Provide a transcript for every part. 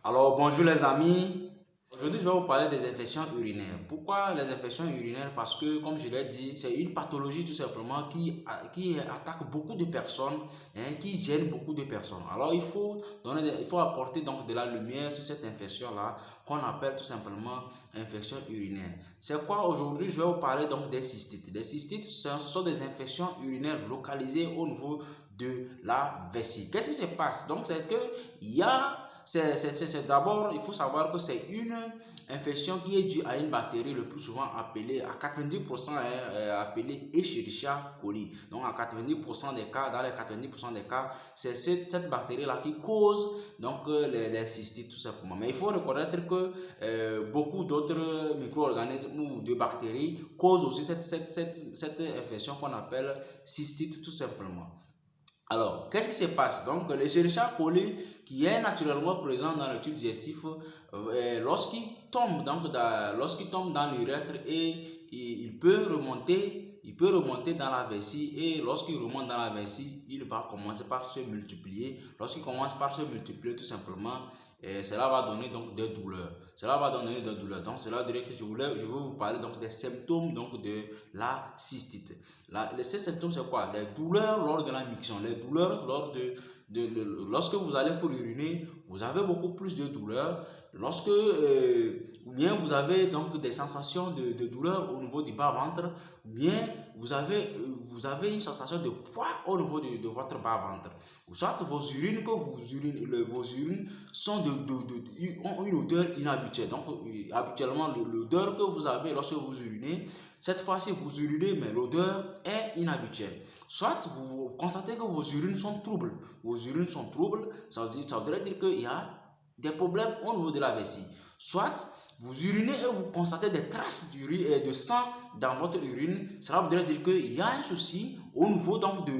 Alors, bonjour les amis. Aujourd'hui, je vais vous parler des infections urinaires. Pourquoi les infections urinaires? Parce que, comme je l'ai dit, c'est une pathologie tout simplement qui attaque beaucoup de personnes, qui gêne beaucoup de personnes. Alors, il faut apporter donc de la lumière sur cette infection-là qu'on appelle tout simplement infection urinaire. C'est quoi aujourd'hui? Je vais vous parler donc des cystites. Les cystites, ce sont des infections urinaires localisées au niveau de la vessie. Qu'est-ce qui se passe? Donc, c'est que il y a d'abord, il faut savoir que c'est une infection qui est due à une bactérie le plus souvent appelée, à 90% appelée Escherichia coli. Donc, à 90% des cas, dans les 90% des cas, c'est cette bactérie-là qui cause donc les cystites tout simplement. Mais il faut reconnaître que beaucoup d'autres micro-organismes ou de bactéries causent aussi cette infection qu'on appelle cystite tout simplement. Alors, qu'est-ce qui se passe? Donc, l'Escherichia coli, qui est naturellement présent dans le tube digestif, lorsqu'il tombe dans l'urètre et il peut remonter dans la vessie et lorsqu'il remonte dans la vessie, il va commencer par se multiplier. Lorsqu'il commence par se multiplier, tout simplement, cela va donner donc des douleurs. Cela va donner des douleurs. Donc, cela dirait que je vais vous parler donc des symptômes donc de la cystite. Ces symptômes, c'est quoi? Les douleurs lors de la miction, les douleurs lorsque vous allez pour uriner, vous avez beaucoup plus de douleurs. Ou bien vous avez donc des sensations de douleur au niveau du bas-ventre, ou bien vous avez une sensation de poids au niveau de votre bas-ventre. Ou soit vos urines vos urines ont une odeur inhabituelle. Donc, habituellement, l'odeur que vous avez lorsque vous urinez, cette fois-ci, vous urinez, mais l'odeur est inhabituelle. Soit vous constatez que vos urines sont troubles. Vos urines sont troubles, ça voudrait dire qu'il y a des problèmes au niveau de la vessie. Soit vous urinez et vous constatez des traces de sang dans votre urine, cela voudrait dire qu'il y a un souci au niveau donc de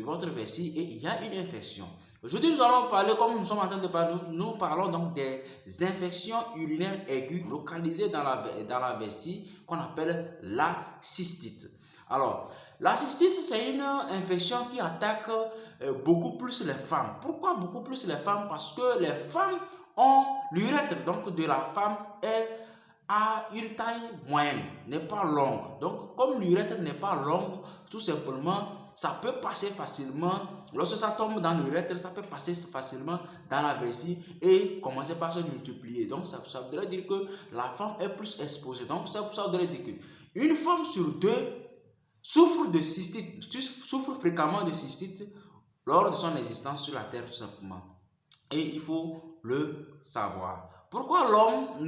votre vessie et il y a une infection. Aujourd'hui, nous allons parler, comme nous sommes en train de parler, nous parlons donc des infections urinaires aiguës localisées dans la vessie qu'on appelle la cystite. Alors, la cystite, c'est une infection qui attaque beaucoup plus les femmes. Pourquoi beaucoup plus les femmes? Parce que les femmes ont l'urètre donc de la femme est à une taille moyenne, n'est pas longue. Donc, comme l'urètre n'est pas longue, tout simplement, ça peut passer facilement. Lorsque ça tombe dans l'urètre, ça peut passer facilement dans la vessie et commencer par se multiplier. Donc, ça voudrait dire que la femme est plus exposée. Donc, ça voudrait dire qu'une femme sur deux souffre fréquemment de cystite lors de son existence sur la terre tout simplement. Et il faut le savoir. Pourquoi l'homme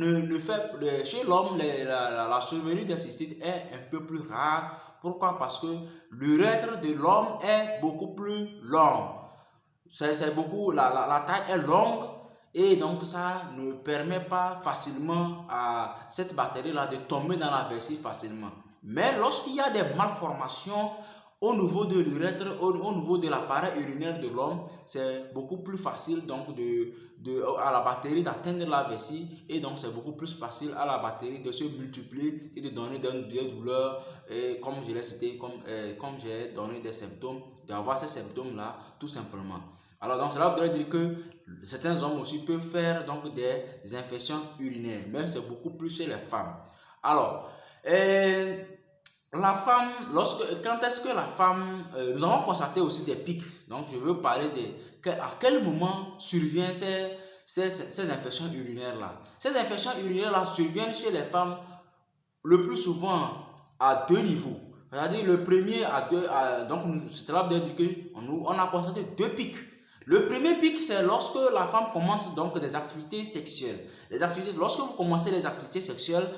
chez l'homme, la survenue des cystites est un peu plus rare. Pourquoi? Parce que l'urètre de l'homme est beaucoup plus long. La taille est longue et donc ça ne permet pas facilement à cette bactérie-là de tomber dans la vessie facilement. Mais lorsqu'il y a des malformations au niveau de l'urètre, au niveau de l'appareil urinaire de l'homme, c'est beaucoup plus facile donc à la bactérie d'atteindre la vessie et donc c'est beaucoup plus facile à la bactérie de se multiplier et de donner des douleurs et comme je l'ai cité, comme j'ai donné des symptômes, d'avoir ces symptômes-là tout simplement. Alors donc cela voudrait dire que certains hommes aussi peuvent faire donc des infections urinaires, mais c'est beaucoup plus chez les femmes. Alors, la femme, quand est-ce que la femme, nous avons constaté aussi des pics. Donc, je veux parler à quel moment surviennent ces infections urinaires-là. Ces infections urinaires-là surviennent chez les femmes le plus souvent à deux niveaux. C'est-à-dire le premier donc cela veut dire qu'on a constaté deux pics. Le premier pic, c'est lorsque la femme commence donc des activités sexuelles. Lorsque vous commencez les activités sexuelles,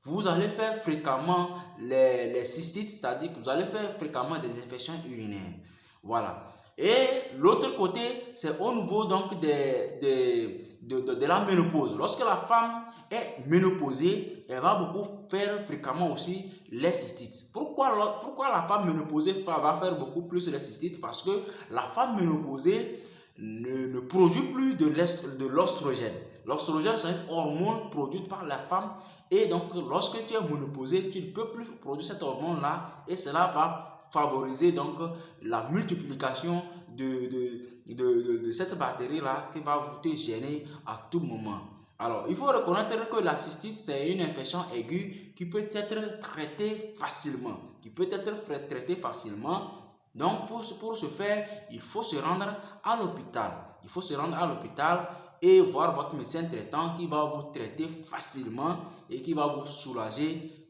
vous allez faire fréquemment les cystites, c'est-à-dire que vous allez faire fréquemment des infections urinaires. Voilà. Et l'autre côté, c'est au niveau donc de la ménopause. Lorsque la femme est ménopausée, elle va beaucoup faire fréquemment aussi les cystites. Pourquoi la femme ménopausée va faire beaucoup plus les cystites? Parce que la femme ménopausée ne produit plus de l'oestrogène. L'oestrogène, c'est une hormone produite par la femme et donc lorsque tu es ménopausée, tu ne peux plus produire cette hormone-là et cela va favoriser donc la multiplication de cette bactérie-là qui va vous te gêner à tout moment. Alors, il faut reconnaître que la cystite, c'est une infection aiguë qui peut être traitée facilement. Donc, pour ce faire, il faut se rendre à l'hôpital. Et voir votre médecin traitant qui va vous traiter facilement et qui va vous soulager.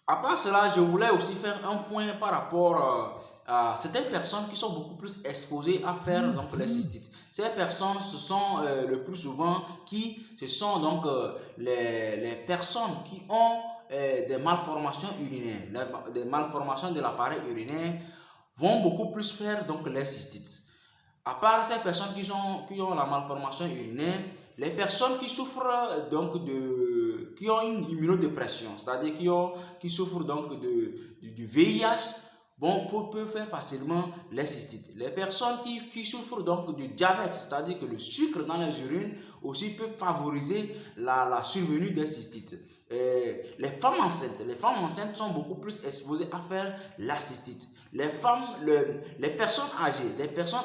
À part cela, je voulais aussi faire un point par rapport à certaines personnes qui sont beaucoup plus exposées à faire donc les cystites. Ces personnes, ce sont le plus souvent les personnes qui ont des malformations urinaires, des malformations de l'appareil urinaire vont beaucoup plus faire donc les cystites. À part ces personnes qui ont la malformation urinaire, les personnes qui souffrent donc qui ont une immunodépression, c'est-à-dire qui souffrent donc du VIH, peuvent faire facilement les cystites. Les personnes qui souffrent donc du diabète, c'est-à-dire que le sucre dans les urines aussi peut favoriser la survenue des cystites. Les femmes enceintes sont beaucoup plus exposées à faire la cystite. Les personnes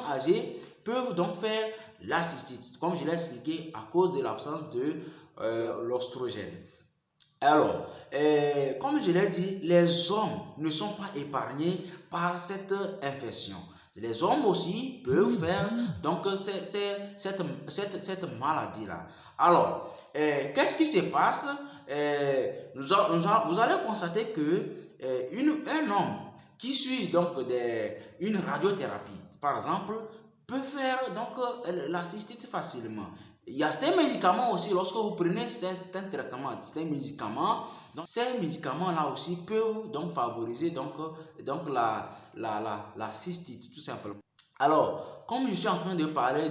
âgées peuvent donc faire la cystite, comme je l'ai expliqué, à cause de l'absence de l'oestrogène. Alors, comme je l'ai dit, les hommes ne sont pas épargnés par cette infection. Les hommes aussi peuvent faire donc cette maladie-là. Alors, qu'est-ce qui se passe? Vous allez constater que un homme qui suit donc une radiothérapie, par exemple, peut faire donc la cystite facilement. Il y a ces médicaments aussi, lorsque vous prenez certains traitements, ces médicaments-là aussi peuvent donc favoriser la cystite, tout simplement. Alors, comme je suis en train de parler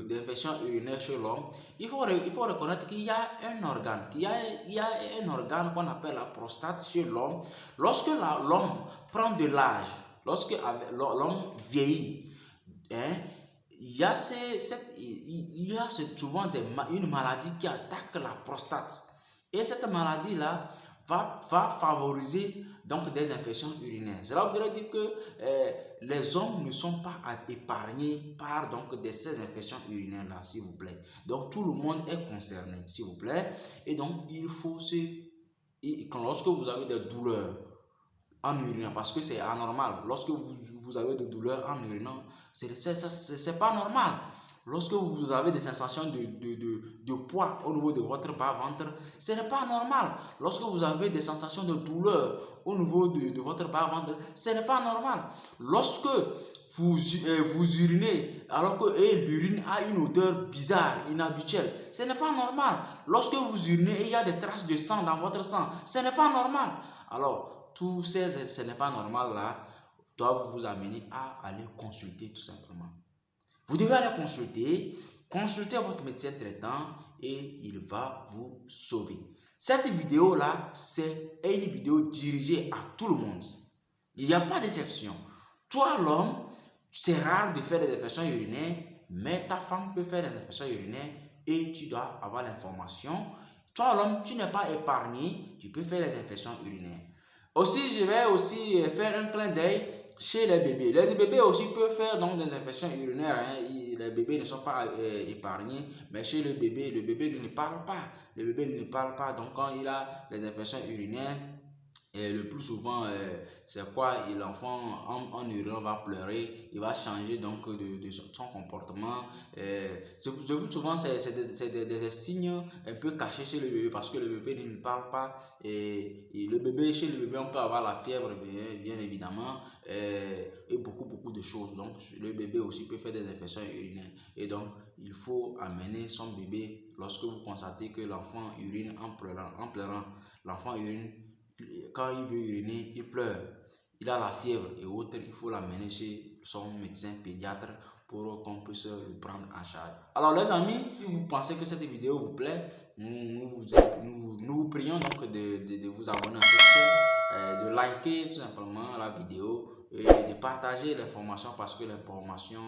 d'infection urinaire chez l'homme, il faut reconnaître qu'il y a un organe, qu'on appelle la prostate chez l'homme. Lorsque l'homme prend de l'âge, lorsque l'homme vieillit, hein, il y a souvent une maladie qui attaque la prostate. Et cette maladie-là va favoriser donc des infections urinaires. Cela voudrait dire que les hommes ne sont pas épargnés par ces infections urinaires-là, s'il vous plaît. Donc tout le monde est concerné, s'il vous plaît. Et donc il faut lorsque vous avez des douleurs en urinant, parce que c'est anormal, lorsque vous avez des douleurs en urinant, c'est pas normal. Lorsque vous avez des sensations de poids au niveau de votre bas-ventre, ce n'est pas normal. Lorsque vous avez des sensations de douleur au niveau de votre bas-ventre, ce n'est pas normal. Lorsque vous urinez alors que l'urine a une odeur bizarre, inhabituelle, ce n'est pas normal. Lorsque vous urinez et il y a des traces de sang dans votre sang, ce n'est pas normal. Alors, ce n'est pas normal là, doivent vous amener à aller consulter tout simplement. Vous devez aller consulter votre médecin traitant et il va vous sauver. Cette vidéo-là, c'est une vidéo dirigée à tout le monde. Il n'y a pas d'exception. Toi, l'homme, c'est rare de faire des infections urinaires, mais ta femme peut faire des infections urinaires et tu dois avoir l'information. Toi, l'homme, tu n'es pas épargné, tu peux faire des infections urinaires. Aussi, je vais aussi faire un clin d'œil chez les bébés. Les bébés aussi peuvent faire donc des infections urinaires. Les bébés ne sont pas épargnés, mais chez le bébé ne parle pas. Le bébé ne parle pas, donc quand il a des infections urinaires, et le plus souvent, c'est quoi? L'enfant en urinant va pleurer, il va changer donc de son comportement. Le plus souvent, c'est des signes un peu cachés chez le bébé parce que le bébé ne parle pas. Et chez le bébé, on peut avoir la fièvre, bien évidemment, et beaucoup de choses. Donc, le bébé aussi peut faire des infections urinaires. Et donc, il faut amener son bébé lorsque vous constatez que l'enfant urine en pleurant. L'enfant urine. Quand il veut uriner, il pleure, il a la fièvre et autres, il faut l'amener chez son médecin pédiatre pour qu'on puisse le prendre en charge. Alors les amis, si vous pensez que cette vidéo vous plaît, nous vous prions donc de vous abonner à cette chaîne, de liker tout simplement la vidéo et de partager l'information parce que l'information,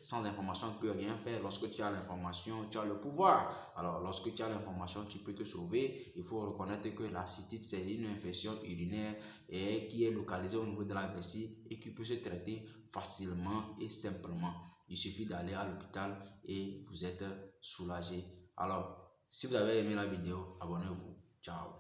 sans information, on ne peut rien faire. Lorsque tu as l'information, tu as le pouvoir. Alors, lorsque tu as l'information, tu peux te sauver. Il faut reconnaître que la cystite, c'est une infection urinaire qui est localisée au niveau de la vessie et qui peut se traiter facilement et simplement. Il suffit d'aller à l'hôpital et vous êtes soulagé. Alors, si vous avez aimé la vidéo, abonnez-vous. Ciao.